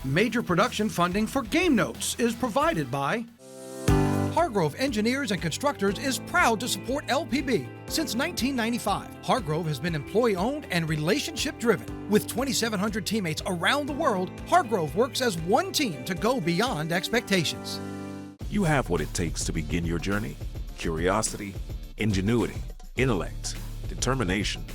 Major production funding for Game Notes is provided by Hargrove Engineers and Constructors is proud to support LPB. Since 1995, Hargrove has been employee-owned and relationship-driven. With 2,700 teammates around the world, Hargrove works as one team to go beyond expectations. You have what it takes to begin your journey: curiosity, ingenuity, intellect, determination.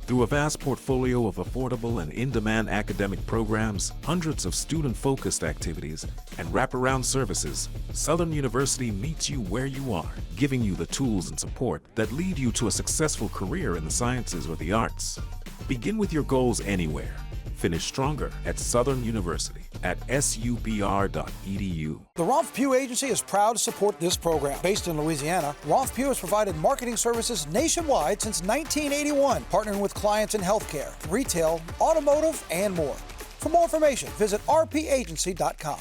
Through a vast portfolio of affordable and in-demand academic programs, hundreds of student-focused activities, and wraparound services, Southern University meets you where you are, giving you the tools and support that lead you to a successful career in the sciences or the arts. Begin with your goals anywhere. Finish stronger at Southern University at subr.edu. The Rolf Pugh Agency is proud to support this program. Based in Louisiana, Rolf Pugh has provided marketing services nationwide since 1981, partnering with clients in healthcare, retail, automotive, and more. For more information, visit rpagency.com.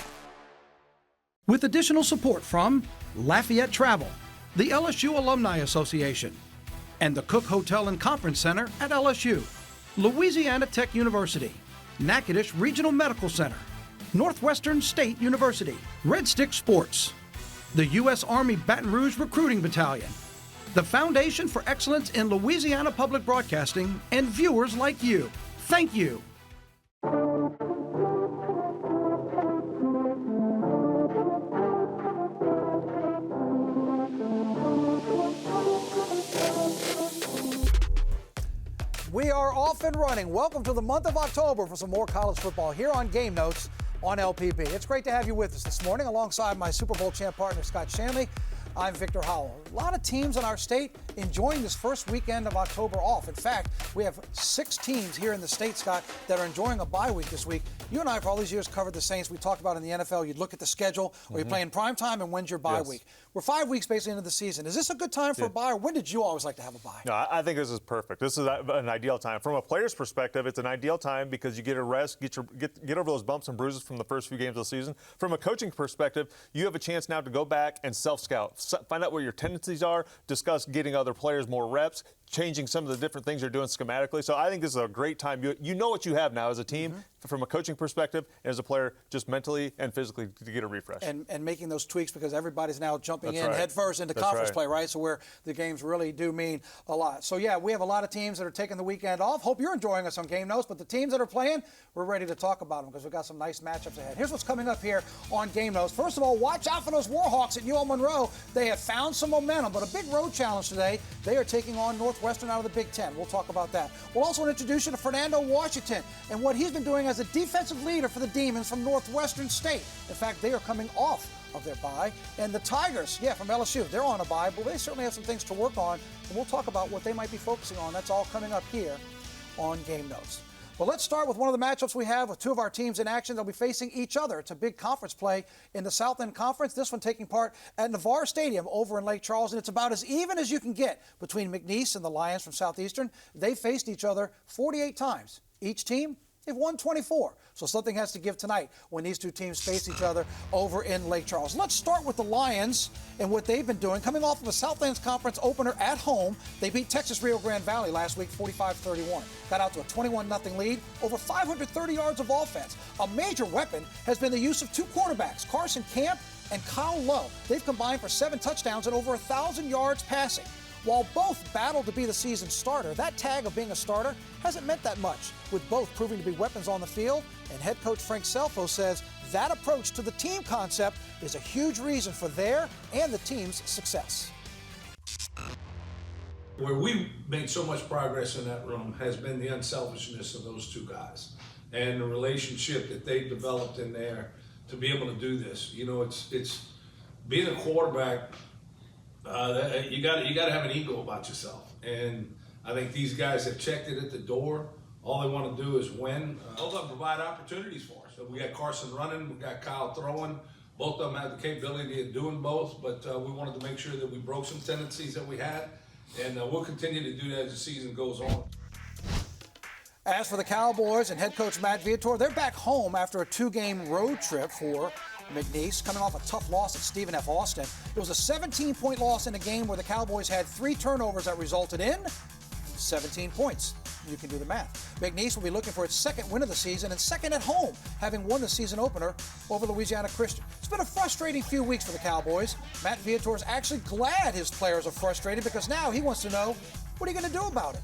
With additional support from Lafayette Travel, the LSU Alumni Association, and the Cook Hotel and Conference Center at LSU, Louisiana Tech University, Natchitoches Regional Medical Center, Northwestern State University, Red Stick Sports, the U.S. Army Baton Rouge Recruiting Battalion, the Foundation for Excellence in Louisiana Public Broadcasting, and viewers like you. Thank you. We are off and running. Welcome to the month of October for some more college football here on Game Notes on LPB. It's great to have you with us this morning alongside my Super Bowl champ partner, Scott Shanley. I'm Victor Howell. A lot of teams in our state enjoying this first weekend of October off. In fact, we have 6 teams here in the state, Scott, that are enjoying a bye week this week. You and I, for all these years, covered the Saints. We talked about in the NFL, you'd look at the schedule, or you play in prime time, and when's your bye week? We're 5 weeks basically into the season. Is this a good time for a bye, or when did you always like to have a bye? No, I think this is perfect. This is an ideal time. From a player's perspective, it's an ideal time because you get a rest, get over those bumps and bruises from the first few games of the season. From a coaching perspective, you have a chance now to go back and self-scout, find out where your tendencies are, discuss getting other players more reps, changing some of the different things you're doing schematically. So I think this is a great time. You know what you have now as a team from a coaching perspective and as a player, just mentally and physically to get a refresh. And making those tweaks because everybody's now jumping head first into conference play, right? So where the games really do mean a lot. So, yeah, we have a lot of teams that are taking the weekend off. Hope you're enjoying us on Game Notes. But the teams that are playing, we're ready to talk about them because we've got some nice matchups ahead. Here's what's coming up here on Game Notes. First of all, watch out for those Warhawks at ULM Monroe. They have found some momentum, but a big road challenge today. They are taking on Northwestern out of the Big Ten. We'll talk about that. We'll also introduce you to Fernando Washington and what he's been doing as a defensive leader for the Demons from Northwestern State. In fact, they are coming off of their bye. And the Tigers, from LSU, they're on a bye, but they certainly have some things to work on. And we'll talk about what they might be focusing on. That's all coming up here on Game Notes. Well, let's start with one of the matchups we have with 2 of our teams in action. They'll be facing each other. It's a big conference play in the South End Conference. This one taking part at Navarre Stadium over in Lake Charles. And it's about as even as you can get between McNeese and the Lions from Southeastern. They faced each other 48 times. Each team, they've won 24. So something has to give tonight when these 2 teams face each other over in Lake Charles. Let's start with the Lions and what they've been doing. Coming off of a South End Conference opener at home, they beat Texas Rio Grande Valley last week 45-31. Got out to a 21-0 lead, over 530 yards of offense. A major weapon has been the use of 2 quarterbacks, Carson Camp and Kyle Lowe. They've combined for 7 touchdowns and over 1,000 yards passing. While both battled to be the season starter, that tag of being a starter hasn't meant that much, with both proving to be weapons on the field. And head coach Frank Selfo says that approach to the team concept is a huge reason for their and the team's success. Where we made so much progress in that room has been the unselfishness of those 2 guys and the relationship that they've developed in there to be able to do this. You know, it's being a quarterback. You got to have an ego about yourself, and I think these guys have checked it at the door. All they want to do is win. Both of them provide opportunities for us. So we got Carson running, we got Kyle throwing. Both of them have the capability of doing both, but we wanted to make sure that we broke some tendencies that we had, and we'll continue to do that as the season goes on. As for the Cowboys and head coach Matt Viator, they're back home after a 2-game road trip for McNeese, coming off a tough loss at Stephen F. Austin. It was a 17-point loss in a game where the Cowboys had 3 turnovers that resulted in 17 points. You can do the math. McNeese will be looking for its second win of the season and second at home, having won the season opener over Louisiana Christian. It's been a frustrating few weeks for the Cowboys. Matt Viator is actually glad his players are frustrated because now he wants to know, what are you going to do about it?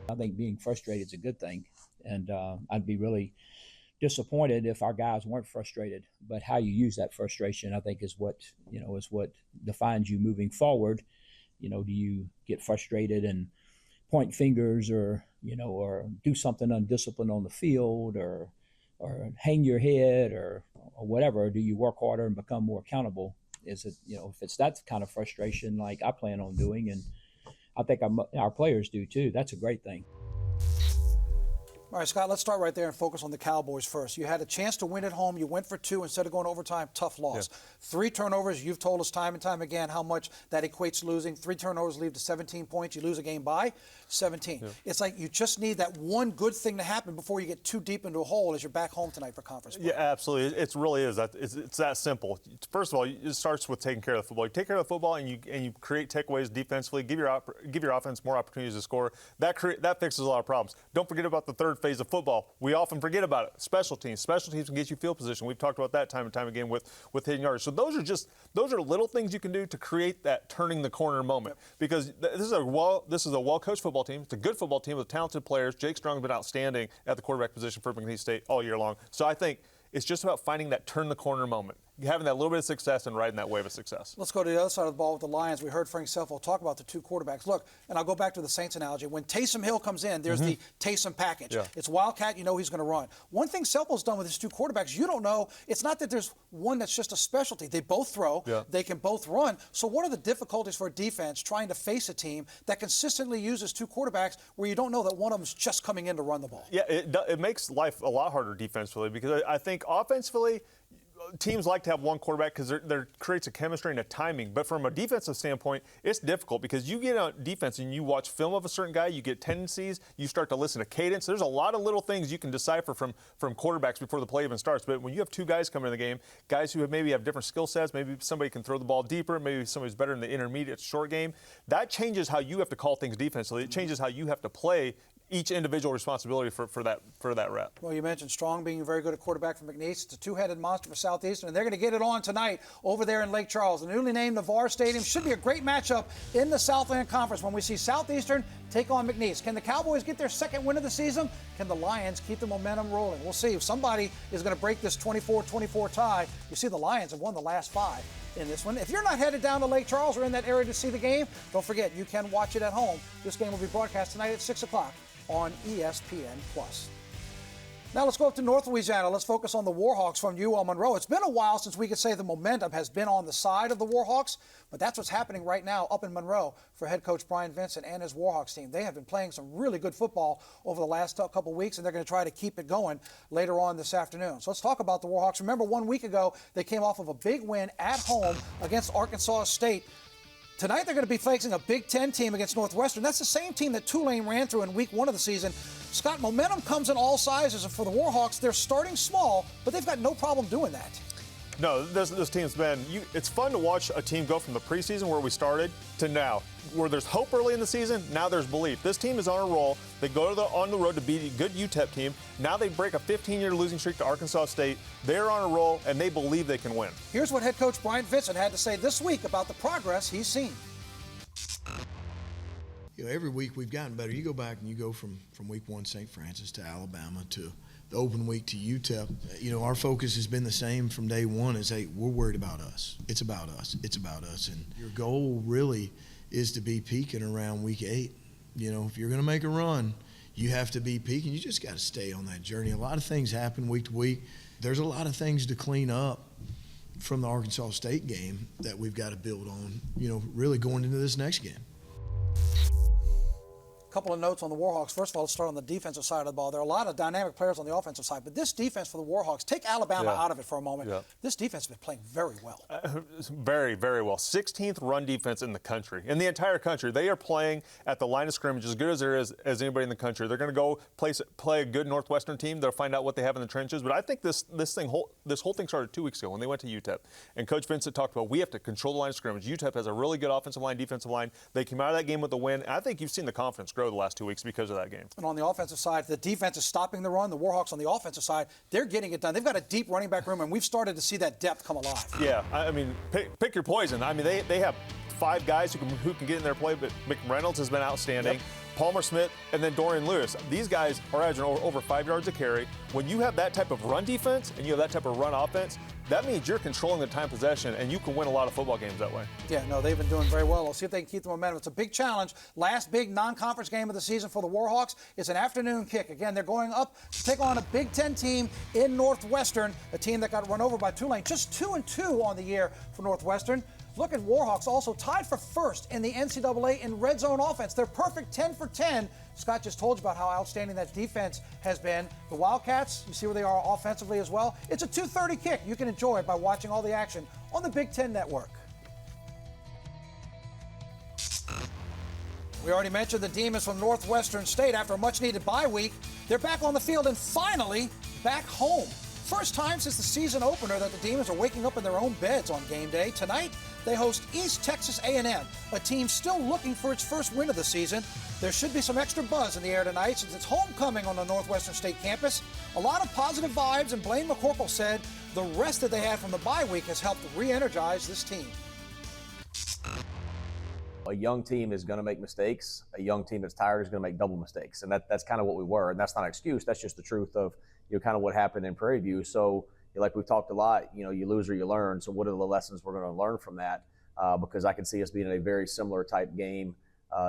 I think being frustrated is a good thing, and I'd be really disappointed if our guys weren't frustrated. But how you use that frustration, I think, is what defines you moving forward. Do you get frustrated and point fingers, or do something undisciplined on the field, or hang your head, or whatever? Or do you work harder and become more accountable? Is it if it's that kind of frustration, like I plan on doing, and I think our players do too, that's a great thing. All right, Scott, let's start right there and focus on the Cowboys first. You had a chance to win at home. You went for 2 instead of going overtime. Tough loss. Yeah. 3 turnovers. You've told us time and time again how much that equates to losing. 3 turnovers lead to 17 points. You lose a game by 17. Yeah. It's like you just need that one good thing to happen before you get too deep into a hole as you're back home tonight for conference play. Yeah, absolutely. It really is. It's that simple. First of all, it starts with taking care of the football. You take care of the football and you create takeaways defensively. Give your offense more opportunities to score. That fixes a lot of problems. Don't forget about the third phase of football. We often forget about it. Special teams. Special teams can get you field position. We've talked about that time and time again with hitting yards. So those are little things you can do to create that turning the corner moment. Because this is a well-coached football team. It's a good football team with talented players. Jake Strong's been outstanding at the quarterback position for McNeese State all year long. So I think it's just about finding that turn the corner moment, having that little bit of success and riding that wave of success. Let's go to the other side of the ball with the Lions. We heard Frank Selfo talk about the 2 quarterbacks. Look, and I'll go back to the Saints analogy. When Taysom Hill comes in, there's the Taysom package. Yeah. It's Wildcat, he's going to run. One thing Selfo's done with his 2 quarterbacks, you don't know, it's not that there's one that's just a specialty. They both throw. Yeah. They can both run. So what are the difficulties for a defense trying to face a team that consistently uses 2 quarterbacks where you don't know that one of them's just coming in to run the ball? Yeah, it makes life a lot harder defensively because I think offensively, teams like to have one quarterback because there creates a chemistry and a timing. But from a defensive standpoint, it's difficult because you get on defense and you watch film of a certain guy, you get tendencies, you start to listen to cadence. There's a lot of little things you can decipher from quarterbacks before the play even starts. But when you have 2 guys coming in the game, guys who maybe have different skill sets, maybe somebody can throw the ball deeper, maybe somebody's better in the intermediate short game, that changes how you have to call things defensively. It changes how you have to play each individual responsibility for that rep. Well, you mentioned Strong being very good at quarterback for McNeese. It's a 2-headed monster for Southeastern, and they're going to get it on tonight over there in Lake Charles. The newly named Navarre Stadium should be a great matchup in the Southland Conference when we see Southeastern take on McNeese. Can the Cowboys get their second win of the season? Can the Lions keep the momentum rolling? We'll see if somebody is going to break this 24-24 tie. You see the Lions have won the last 5 in this one. If you're not headed down to Lake Charles or in that area to see the game, don't forget you can watch it at home. This game will be broadcast tonight at 6 o'clock on ESPN+. Now let's go up to North Louisiana. Let's focus on the Warhawks from ULM Monroe. It's been a while since we could say the momentum has been on the side of the Warhawks, but that's what's happening right now up in Monroe for head coach Brian Vincent and his Warhawks team. They have been playing some really good football over the last couple weeks, and they're going to try to keep it going later on this afternoon. So let's talk about the Warhawks. Remember, 1 week ago, they came off of a big win at home against Arkansas State. Tonight they're going to be facing a Big Ten team against Northwestern. That's the same team that Tulane ran through in week 1 of the season. Scott, momentum comes in all sizes, and for the Warhawks, they're starting small, but they've got no problem doing that. No, this team's been it's fun to watch a team go from the preseason where we started to now, where there's hope early in the season, now there's belief. This team is on a roll. They go on the road to beat a good UTEP team. Now they break a 15-year losing streak to Arkansas State. They're on a roll, and they believe they can win. Here's what head coach Brian Vincent had to say this week about the progress he's seen. Every week we've gotten better. You go back and you go from week 1 St. Francis to Alabama to the open week to UTEP. Our focus has been the same from day one is, hey, we're worried about us. It's about us. It's about us. And your goal really is to be peaking around week 8. If you're going to make a run, you have to be peaking. You just got to stay on that journey. A lot of things happen week to week. There's a lot of things to clean up from the Arkansas State game that we've got to build on, really going into this next game. couple of notes on the Warhawks. First of all, let's start on the defensive side of the ball. There are a lot of dynamic players on the offensive side, but this defense for the Warhawks, take Alabama out of it for a moment. This defense has been playing very well. Very, very well. 16th run defense in the country, in the entire country. They are playing at the line of scrimmage as good as there is as anybody in the country. They're going to go play a good Northwestern team. They'll find out what they have in the trenches. But I think this whole thing started 2 weeks ago when they went to UTEP. And Coach Vincent talked about we have to control the line of scrimmage. UTEP has a really good offensive line, defensive line. They came out of that game with a win. And I think you've seen the confidence grow the last 2 weeks because of that game. And on the offensive side, the defense is stopping the run. The Warhawks on the offensive side, they're getting it done. They've got a deep running back room, and we've started to see that depth come alive. Yeah, I mean, pick your poison. I mean, they have 5 guys who can get in their play, but McReynolds has been outstanding. Palmer Smith, and then Dorian Lewis. These guys are averaging over 5 yards a carry. When you have that type of run defense and you have that type of run offense, that means you're controlling the time possession, and you can win a lot of football games that way. Yeah, no, they've been doing very well. We'll see if they can keep the momentum. It's a big challenge. Last big non-conference game of the season for the Warhawks. It's an afternoon kick. Again, they're going up to take on a Big Ten team in Northwestern, a team that got run over by Tulane. Just 2-2 on the year for Northwestern. Look at Warhawks, also tied for first in the NCAA in red zone offense. They're perfect 10 for 10. Scott just told you about how outstanding that defense has been. The Wildcats, you see where they are offensively as well. It's a 2:30 kick. You can enjoy it by watching all the action on the Big Ten Network. We already mentioned the Demons from Northwestern State. After a much-needed bye week, they're back on the field and finally back home. First time since the season opener that the Demons are waking up in their own beds on game day. Tonight, they host East Texas A&M, a team still looking for its first win of the season. There should be some extra buzz in the air tonight since it's homecoming on the Northwestern State campus. A lot of positive vibes, and Blaine McCorkle said the rest that they had from the bye week has helped re-energize this team. A young team is going to make mistakes. A young team that's tired is going to make double mistakes, and that's kind of what we were. And that's not an excuse. That's just the truth of kind of what happened in Prairie View. So like we've talked a lot, you lose or you learn. So what are the lessons we're going to learn from that? Because I can see us being in a very similar type game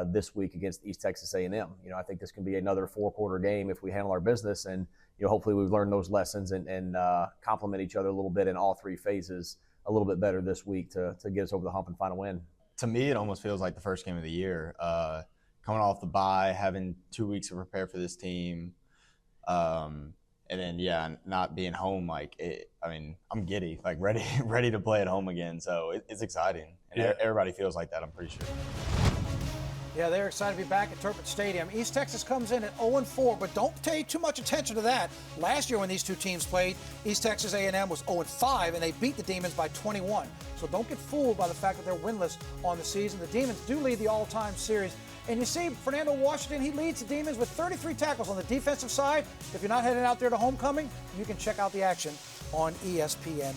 this week against East Texas A&M. I think this can be another 4-quarter game if we handle our business, and hopefully we've learned those lessons and complement each other a little bit in all 3 phases a little bit better this week to get us over the hump and find a win. To me, it almost feels like the first game of the year. Coming off the bye, having 2 weeks to prepare for this team, and then not being home. I'm giddy, ready to play at home again. So it's exciting, and everybody feels like that. I'm pretty sure. Yeah, they're excited to be back at Turpin Stadium. East Texas comes in at 0-4, but don't pay too much attention to that. Last year when these two teams played, East Texas A&M was 0-5, and they beat the Demons by 21. So don't get fooled by the fact that they're winless on the season. The Demons do lead the all-time series. And you see Fernando Washington, he leads the Demons with 33 tackles on the defensive side. If you're not heading out there to homecoming, you can check out the action on ESPN+.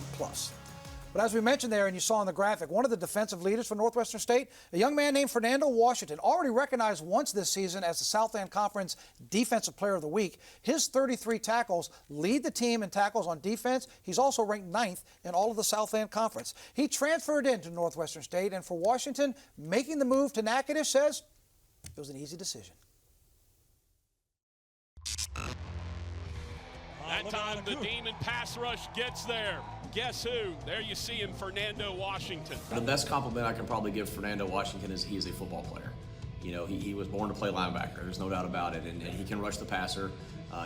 But as we mentioned there, and you saw in the graphic, one of the defensive leaders for Northwestern State, a young man named Fernando Washington, already recognized once this season as the Southland Conference Defensive Player of the Week. His 33 tackles lead the team in tackles on defense. He's also ranked 9th in all of the Southland Conference. He transferred into Northwestern State, and for Washington, making the move to Natchitoches says it was an easy decision. That time the Demon pass rush gets there. Guess who? There you see him, Fernando Washington. The best compliment I can probably give Fernando Washington is he is a football player. He was born to play linebacker. There's no doubt about it. And he can rush the passer.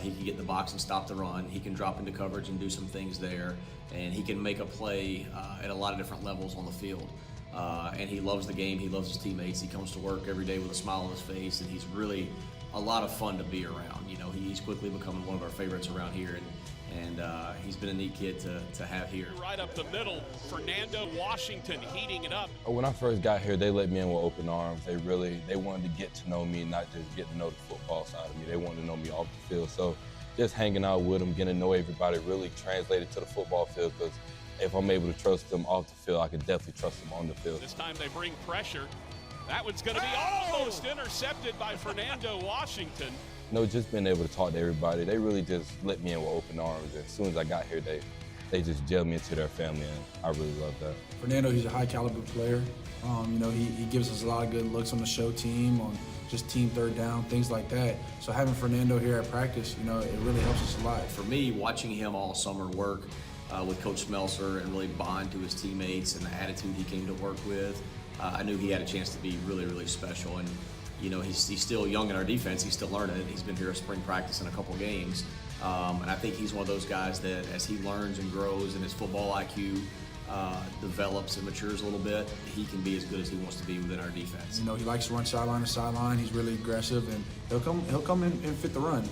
He can get in the box and stop the run. He can drop into coverage and do some things there. And he can make a play at a lot of different levels on the field. And he loves the game. He loves his teammates. He comes to work every day with a smile on his face, and he's really a lot of fun to be around. He's quickly becoming one of our favorites around here, and he's been a neat kid to have here. Right up the middle, Fernando Washington heating it up. When I first got here, they let me in with open arms. They wanted to get to know me, not just get to know the football side of me. They wanted to know me off the field. So just hanging out with them, getting to know everybody really translated to the football field, because if I'm able to trust them off the field, I can definitely trust them on the field. This time they bring pressure. That one's going to be almost intercepted by Fernando Washington. Just being able to talk to everybody, they really just let me in with open arms. And as soon as I got here, they just jailed me into their family, and I really love that. Fernando, he's a high-caliber player. He gives us a lot of good looks on the show team, on just team third down, things like that. So having Fernando here at practice, it really helps us a lot. For me, watching him all summer work with Coach Smelser and really bond to his teammates and the attitude he came to work with, I knew he had a chance to be really, really special. And You know, he's still young in our defense. He's still learning it. He's been here at spring practice in a couple games. And I think he's one of those guys that as he learns and grows and his football IQ develops and matures a little bit, he can be as good as he wants to be within our defense. You know, he likes to run sideline to sideline. He's really aggressive, and he'll come in and fit the run.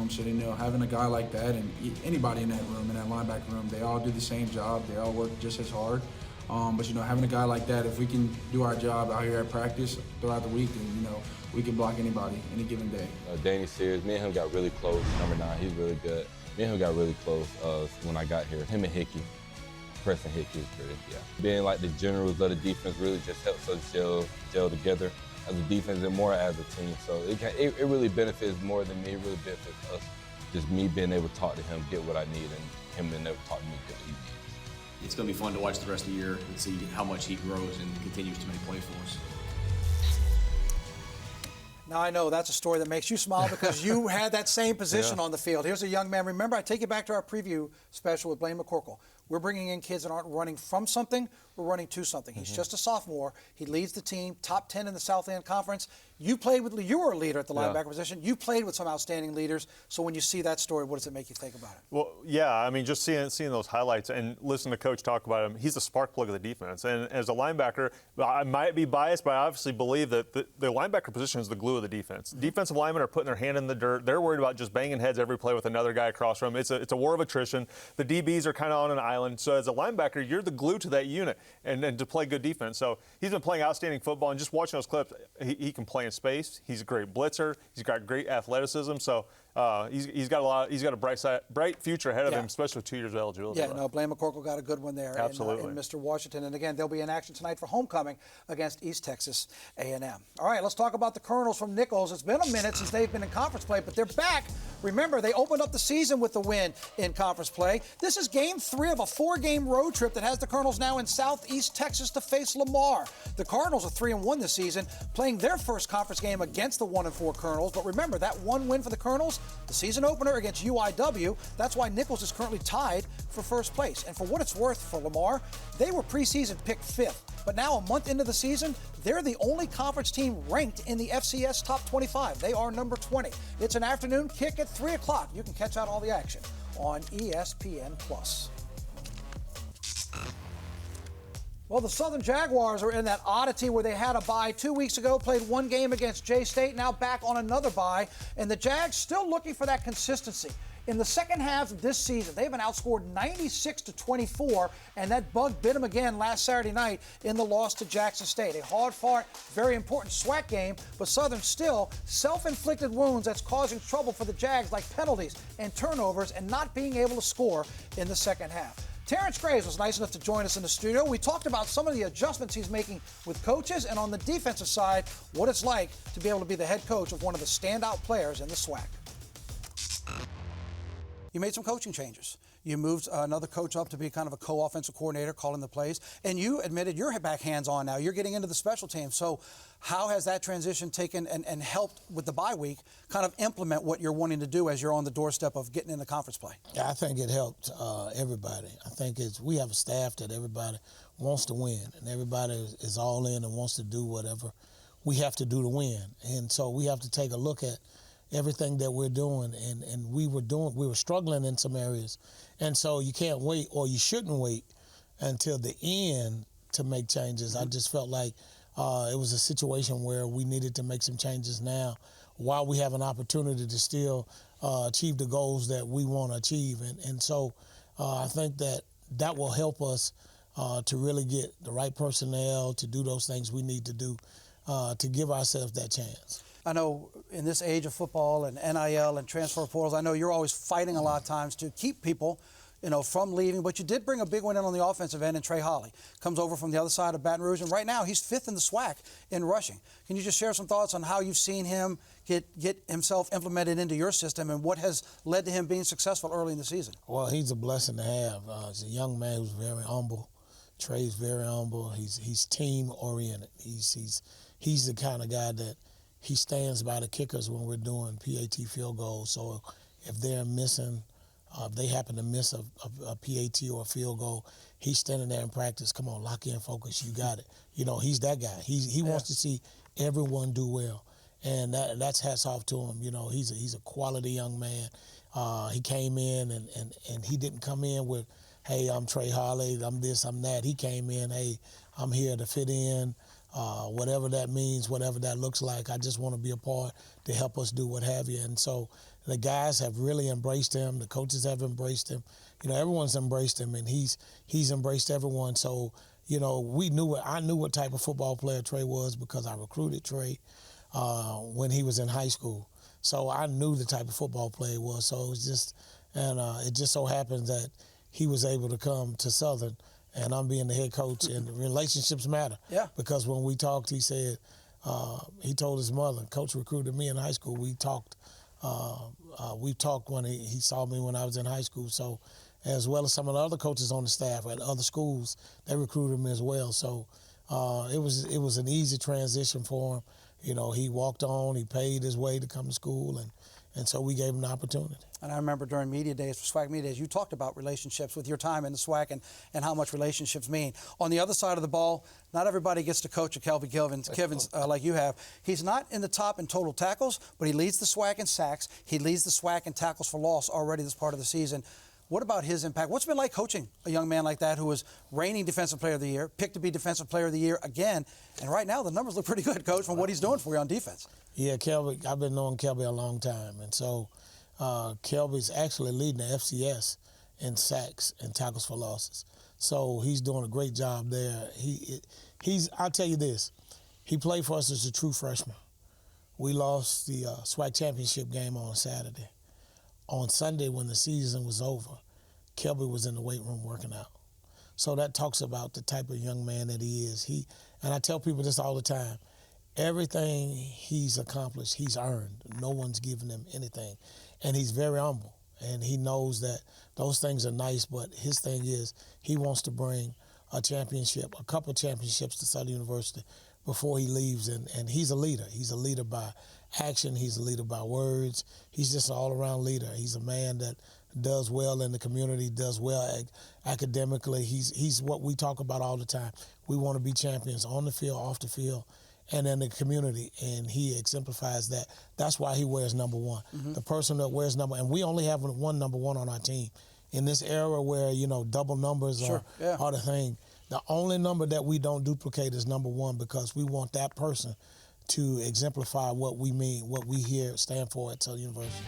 So, you know, having a guy like that and anybody in that room, in that linebacker room, they all do the same job. They all work just as hard. But, you know, having a guy like that, if we can do our job out here at practice throughout the week, then, you know, we can block anybody any given day. Danny Sears, me and him got really close. Number 9, he's really good. Me and him got really close when I got here. Him and Hickey. Preston Hickey is pretty, yeah. Being like the generals of the defense really just helps us gel together as a defense and more as a team. So it really benefits more than me. It really benefits us. Just me being able to talk to him, get what I need, and him being able to talk to me, get what he needs. It's going to be fun to watch the rest of the year and see how much he grows and continues to make plays for us. Now, I know that's a story that makes you smile because you had that same position on the field. Here's a young man. Remember, I take you back to our preview special with Blaine McCorkle. We're bringing in kids that aren't running from something, we're running to something. He's just a sophomore. He leads the team, top 10 in the South End Conference. You were a leader at the linebacker position. You played with some outstanding leaders. So when you see that story, what does it make you think about it? Well, yeah, I mean, just seeing those highlights and listening to Coach talk about him, he's the spark plug of the defense. And as a linebacker, I might be biased, but I obviously believe that the linebacker position is the glue of the defense. Defensive linemen are putting their hand in the dirt. They're worried about just banging heads every play with another guy across from them. It's a war of attrition. The DBs are kind of on an island. So as a linebacker, you're the glue to that unit and to play good defense. So he's been playing outstanding football, and just watching those clips, he can play in space. He's a great blitzer. He's got great athleticism. So he's got a bright future ahead of him, especially with 2 years of eligibility. Yeah, no, Blaine McCorkle got a good one there. Absolutely. In Mr. Washington. And again, they'll be in action tonight for homecoming against East Texas A&M. All right, let's talk about the Colonels from Nichols. It's been a minute since they've been in conference play, but they're back. Remember, they opened up the season with the win in conference play. This is game 3 of a 4-game road trip that has the Colonels now in Southeast Texas to face Lamar. The Cardinals are 3-1 this season, playing their first conference game against the 1-4 Colonels. But remember, that one win for the Colonels, the season opener against UIW, that's why Nichols is currently tied for first place. And for what it's worth for Lamar, they were preseason picked 5th. But now, a month into the season, they're the only conference team ranked in the FCS top 25. They are number 20. It's an afternoon kick at 3 o'clock. You can catch out all the action on ESPN+. Well, the Southern Jaguars are in that oddity where they had a bye 2 weeks ago, played one game against J-State, now back on another bye. And the Jags still looking for that consistency. In the second half of this season, they've been outscored 96-24, and that bug bit them again last Saturday night in the loss to Jackson State. A hard-fought, very important SWAC game, but Southern still self-inflicted wounds that's causing trouble for the Jags, like penalties and turnovers and not being able to score in the second half. Terrence Graves was nice enough to join us in the studio. We talked about some of the adjustments he's making with coaches, and on the defensive side, what it's like to be able to be the head coach of one of the standout players in the SWAC. You made some coaching changes. You moved another coach up to be kind of a co-offensive coordinator, calling the plays. And you admitted you're back hands-on now. You're getting into the special teams. So how has that transition taken and helped with the bye week kind of implement what you're wanting to do as you're on the doorstep of getting into conference play? Yeah, I think it helped everybody. I think we have a staff that everybody wants to win, and everybody is all in and wants to do whatever we have to do to win. And so we have to take a look at everything that we're doing, and we were struggling in some areas. And so you can't wait, or you shouldn't wait until the end to make changes. I just felt like it was a situation where we needed to make some changes now while we have an opportunity to still achieve the goals that we want to achieve. And so I think that will help us to really get the right personnel to do those things we need to do to give ourselves that chance. I know in this age of football and NIL and transfer portals, I know you're always fighting a lot of times to keep people, from leaving. But you did bring a big one in on the offensive end in Trey Holly. Comes over from the other side of Baton Rouge, and right now he's 5th in the SWAC in rushing. Can you just share some thoughts on how you've seen him get himself implemented into your system and what has led to him being successful early in the season? Well, he's a blessing to have. He's a young man who's very humble. Trey's very humble. He's team-oriented. He's the kind of guy that he stands by the kickers when we're doing PAT field goals. So if they're missing, if they happen to miss a PAT or a field goal, he's standing there in practice. Come on, lock in, focus. You got it. He's that guy. He wants to see everyone do well. And that's hats off to him. You know, he's a quality young man. He came in and he didn't come in with, hey, I'm Trey Harley, I'm this, I'm that. He came in, hey, I'm here to fit in, whatever that means, whatever that looks like. I just want to be a part to help us do what have you. And so the guys have really embraced him. The coaches have embraced him. You know, everyone's embraced him, and he's embraced everyone. So, you know, I knew what type of football player Trey was because I recruited Trey when he was in high school. So I knew the type of football player he was. So it was just, and it just so happens that he was able to come to Southern, and I'm being the head coach, and relationships matter. Yeah. Because when we talked, he said, he told his mother, Coach recruited me in high school. We talked when he saw me when I was in high school. So, as well as some of the other coaches on the staff at other schools, they recruited me as well. So it was an easy transition for him. You know, he walked on, he paid his way to come to school, and so we gave him the opportunity. And I remember during media days, SWAC media days, you talked about relationships with your time in the SWAC and how much relationships mean. On the other side of the ball, not everybody gets to coach a Kelby Kivens like you have. He's not in the top in total tackles, but he leads the SWAC in sacks. He leads the SWAC in tackles for loss already this part of the season. What about his impact? What's it been like coaching a young man like that who was reigning Defensive Player of the Year, picked to be Defensive Player of the Year again, and right now the numbers look pretty good, Coach, from what he's doing for you on defense? Yeah, Kelby, I've been knowing Kelby a long time, and so Kelby's actually leading the FCS in sacks and tackles for losses. So he's doing a great job there. I'll tell you this, he played for us as a true freshman. We lost the SWAC championship game on Saturday. On Sunday, when the season was over, Kelby was in the weight room working out. So that talks about the type of young man that he is. And I tell people this all the time, everything he's accomplished, he's earned. No one's given him anything. And he's very humble. And he knows that those things are nice, but his thing is he wants to bring a couple championships to Southern University before he leaves. And he's a leader. He's a leader by action. He's a leader by words. He's just an all-around leader. He's a man that does well in the community, does well academically. He's what we talk about all the time. We want to be champions on the field, off the field, and in the community, and he exemplifies that. That's why he wears number one. Mm-hmm. The person that wears and we only have one number one on our team. In this era where, you know, double numbers are the thing, the only number that we don't duplicate is number one because we want that person to exemplify what we mean, what we here stand for at Southern University.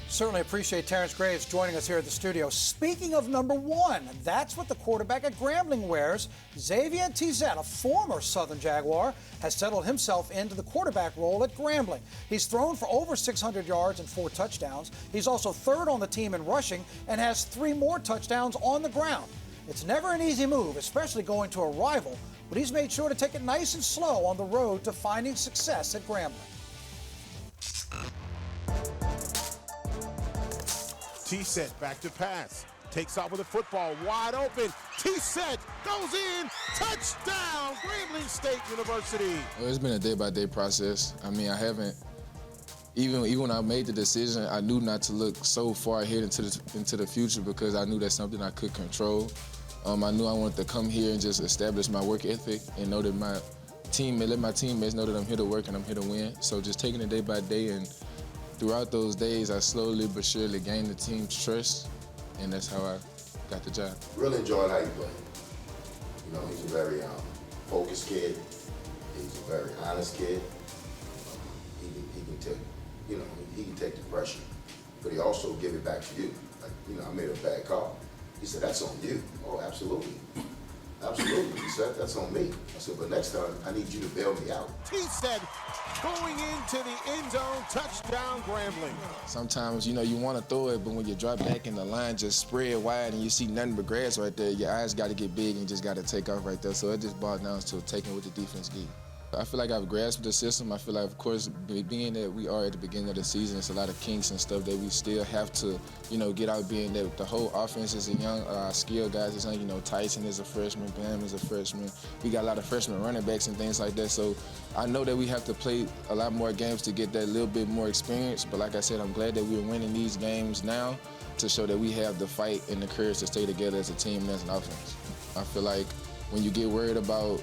Certainly appreciate Terrence Graves joining us here at the studio. Speaking of number one, that's what the quarterback at Grambling wears. Xavier Tizet, a former Southern Jaguar, has settled himself into the quarterback role at Grambling. He's thrown for over 600 yards and 4 touchdowns. He's also third on the team in rushing and has 3 more touchdowns on the ground. It's never an easy move, especially going to a rival, but he's made sure to take it nice and slow on the road to finding success at Grambling. T-set back to pass. Takes off with the football wide open. T-set goes in. Touchdown, Grambling State University. Well, it's been a day-by-day process. I mean, I haven't, even when I made the decision, I knew not to look so far ahead into the future because I knew that's something I could control. I knew I wanted to come here and just establish my work ethic and know that let my teammates know that I'm here to work and I'm here to win. So just taking it day by day, and throughout those days, I slowly but surely gained the team's trust, and that's how I got the job. Really enjoyed how he played. You know, he's a very focused kid. He's a very honest kid. He can take the pressure, but he also give it back to you. Like, you know, I made a bad call. He said, that's on you. Oh, absolutely. Absolutely. He said, that's on me. I said, but next time, I need you to bail me out. He said, going into the end zone, touchdown, Grambling. Sometimes, you know, you want to throw it, but when you drop back and the line just spread wide and you see nothing but grass right there, your eyes got to get big and just got to take off right there. So it just boils down to taking what the defense gives. I feel like I've grasped the system. I feel like, of course, being that we are at the beginning of the season, it's a lot of kinks and stuff that we still have to, you know, get out. Being that the whole offense is a young, skilled guys. It's young, you know, Tyson is a freshman, Bam is a freshman. We got a lot of freshman running backs and things like that. So I know that we have to play a lot more games to get that little bit more experience. But like I said, I'm glad that we're winning these games now to show that we have the fight and the courage to stay together as a team and as an offense. I feel like when you get worried about,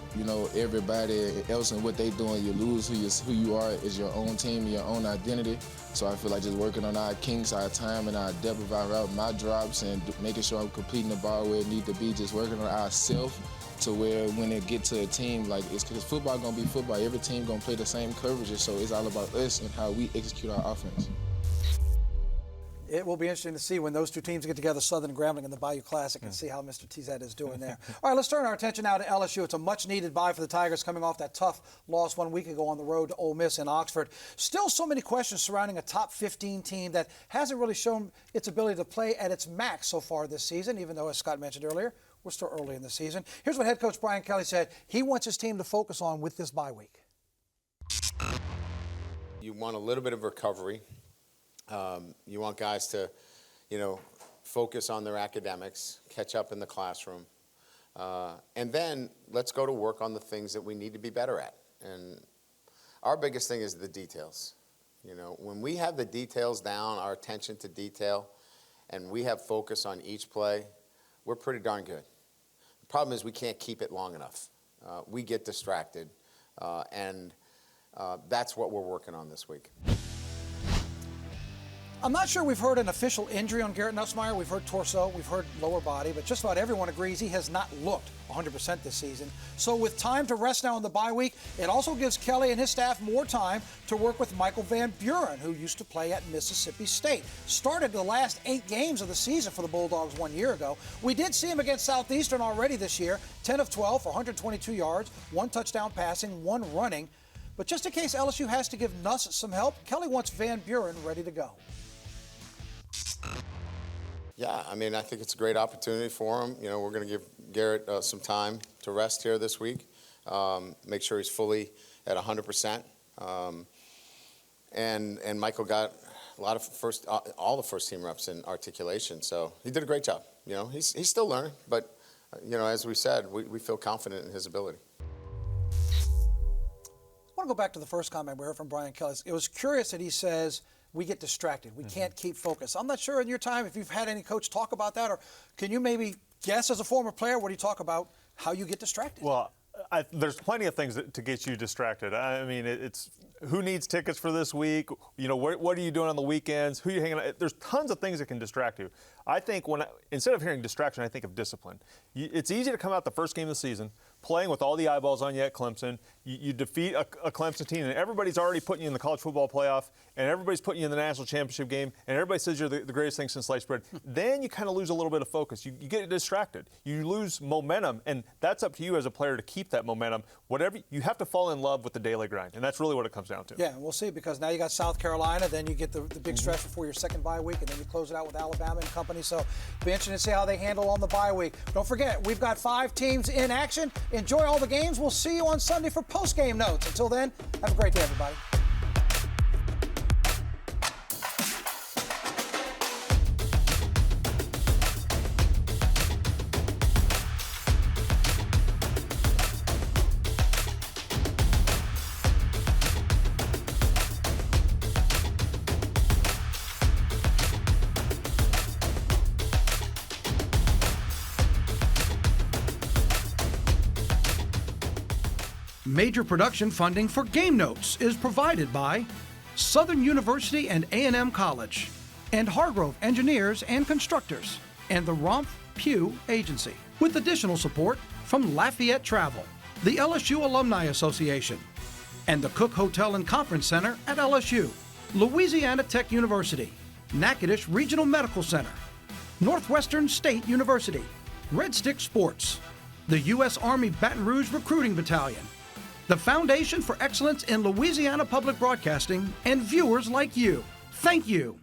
everybody else and what they doing, you lose who you are is your own team, your own identity. So I feel like just working on our kinks, our time, and our depth of our route, my drops, and making sure I'm completing the ball where it need to be, just working on ourselves to where when it get to a team, like, it's because football going to be football. Every team going to play the same coverages, so it's all about us and how we execute our offense. It will be interesting to see when those two teams get together, Southern and Grambling in the Bayou Classic, and see how Mr. TZ is doing there. All right, let's turn our attention now to LSU. It's a much-needed bye for the Tigers coming off that tough loss 1 week ago on the road to Ole Miss in Oxford. Still so many questions surrounding a top 15 team that hasn't really shown its ability to play at its max so far this season, even though, as Scott mentioned earlier, we're still early in the season. Here's what head coach Brian Kelly said he wants his team to focus on with this bye week. You want a little bit of recovery. You want guys to, focus on their academics, catch up in the classroom. And then let's go to work on the things that we need to be better at. And our biggest thing is the details. When we have the details down, our attention to detail, and we have focus on each play, we're pretty darn good. The problem is we can't keep it long enough. We get distracted, and that's what we're working on this week. I'm not sure we've heard an official injury on Garrett Nussmeier. We've heard torso, we've heard lower body, but just about everyone agrees he has not looked 100% this season. So with time to rest now in the bye week, it also gives Kelly and his staff more time to work with Michael Van Buren, who used to play at Mississippi State. Started the last 8 games of the season for the Bulldogs 1 year ago. We did see him against Southeastern already this year, 10 of 12 for 122 yards, 1 touchdown passing, 1 running. But just in case LSU has to give Nuss some help, Kelly wants Van Buren ready to go. Yeah, I think it's a great opportunity for him. We're going to give Garrett some time to rest here this week, make sure he's fully at 100%. And Michael got a lot of all the first team reps in articulation, so he did a great job. He's still learning, but as we said, we feel confident in his ability. I want to go back to the first comment we heard from Brian Kelly. It was curious that he says we get distracted. We can't keep focus. I'm not sure in your time if you've had any coach talk about that, or can you maybe guess as a former player, what do you talk about how you get distracted? Well, there's plenty of things to get you distracted. It's who needs tickets for this week? What are you doing on the weekends? Who are you hanging out? There's tons of things that can distract you. I think instead of hearing distraction, I think of discipline. It's easy to come out the first game of the season, playing with all the eyeballs on you at Clemson. You defeat a Clemson team, and everybody's already putting you in the college football playoff, and everybody's putting you in the national championship game, and everybody says you're the greatest thing since sliced bread. Then you kind of lose a little bit of focus. You get distracted. You lose momentum, and that's up to you as a player to keep that momentum. You have to fall in love with the daily grind, and that's really what it comes down to. Yeah, we'll see, because now you got South Carolina, then you get the big stretch before your second bye week, and then you close it out with Alabama and company. So it'll be interesting to see how they handle on the bye week. Don't forget, we've got 5 teams in action. Enjoy all the games. We'll see you on Sunday for post-game notes. Until then, have a great day, everybody. Major production funding for Game Notes is provided by Southern University and A&M College, and Hargrove Engineers and Constructors, and the Romph Pugh Agency, with additional support from Lafayette Travel, the LSU Alumni Association, and the Cook Hotel and Conference Center at LSU, Louisiana Tech University, Natchitoches Regional Medical Center, Northwestern State University, Red Stick Sports, the U.S. Army Baton Rouge Recruiting Battalion, the Foundation for Excellence in Louisiana Public Broadcasting, and viewers like you. Thank you.